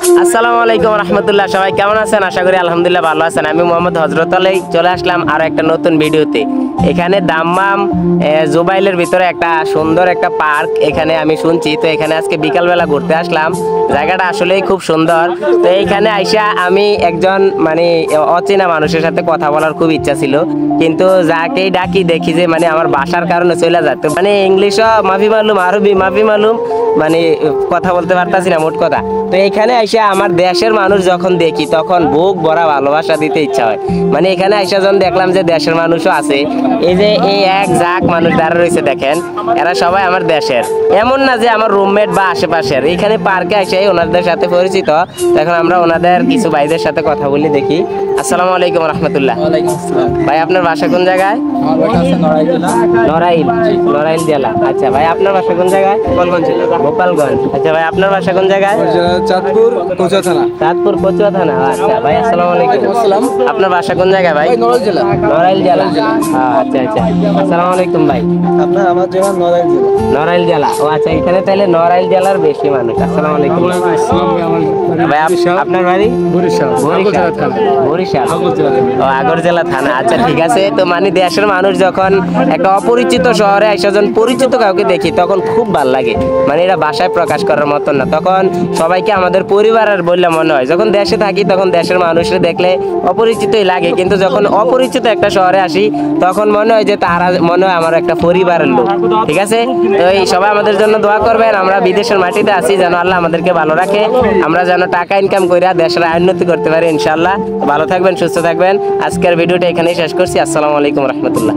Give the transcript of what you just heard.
আসসালামু আলাইকুম রহমতুল্লাহ। সবাই কেমন আছেন? আশা করি আলহামদুলিল্লাহ ভালো আছেন। আমি মোহাম্মদ হযরত আলী চলে আসলাম আরো একটা নতুন ভিডিওতে। এখানে দাম্মাম জুবাইলের ভিতরে একটা সুন্দর একটা পার্ক এখানে আমি শুনছি, তো এখানে আজকে বিকালবেলা ঘুরতে আসলাম। জায়গাটা আসলেই খুব সুন্দর। তো এইখানে আইসা আমি একজন মানে অচেনা মানুষের সাথে কথা বলার খুব ইচ্ছা ছিল, কিন্তু যাকেই ডাকি দেখি যে মানে আমার ভাষার কারণে চলে যাচ্ছে, মানে ইংলিশও মাফি মালুম, আরবি মাফি মালুম, মানে কথা বলতে পারতাছি না মোট কথা। তো এখানে আইসা আমার দেশের মানুষ যখন দেখি তখন বুক ভরা ভালোবাসা দিতে ইচ্ছা হয়। মানে এখানে আইসা যখন দেখলাম যে দেশের মানুষও আছে, এই যে এই এক ঝাঁক মানুষ দাঁড়া রয়েছে দেখেন, এরা সবাই আমার দেশের, এমন না যে আমার রুমমেট বা আশেপাশের। এখানে পার্কে আইসা ওনাদের সাথে পরিচিত। এখন আমরা ওনাদের কিছু ভাইদের সাথে কথা বলি, দেখি। আসসালামু আলাইকুম রহমতুল্লাহ। ভাই আপনার বাসা কোন জায়গায়? নড়াইল, নড়াইল জেলা। আচ্ছা ভাই আপনার বাসা কোন জায়গায়? গোপালগঞ্জ। আচ্ছা ভাই আপনার বাসা কোন জায়গায়? চাঁদপুর কচুয়া থানা। চাঁদপুর কচুয়া থানা। আচ্ছা ভাই আসসালামু আলাইকুম। আপনার বাসা কোন জায়গায় ভাই? নড়াইল জেলা। নড়াইল জেলা। আচ্ছা আচ্ছা, আসসালামু আলাইকুম ভাই। আমার জেলা নড়াইল জেলা। নড়াইল জেলা। ও আচ্ছা, এখানে তাহলে নড়াইল জেলার বেশি মানুষ। আসসালামু আলাইকুম ভাই। আপনার বাড়ি? বরিশাল। বরিশাল, ও আগরজেলা থানা। আচ্ছা ঠিক আছে। তো মানে দেশের মানুষ যখন একটা অপরিচিত শহরে এসে যখন পরিচিত কাউকে দেখি তখন খুব ভালো লাগে। মানে এটা ভাষায় প্রকাশ করার মতন না। তখন সবাইকে আমাদের পরিবারের বললে মনে হয়। যখন দেশে থাকি তখন দেশের মানুষরা দেখলে অপরিচিতই লাগে, কিন্তু যখন অপরিচিত একটা শহরে আসি তখন মনে হয় যে তারা মনে হয় আমার একটা পরিবারের লোক। ঠিক আছে, তো এই সবাই আমাদের জন্য দোয়া করবেন। আমরা বিদেশের মাটিতে আছি, যেন আল্লাহ আমাদেরকে ভালো রাখে, আমরা যেন টাকা ইনকাম করে দেশের উন্নতি করতে পারি ইনশাআল্লাহ। ভালো থাকবেন, সুস্থ থাকবেন। আজকের ভিডিওটা এখানেই শেষ করছি। আসসালামু আলাইকুম রহমতুল্লাহ।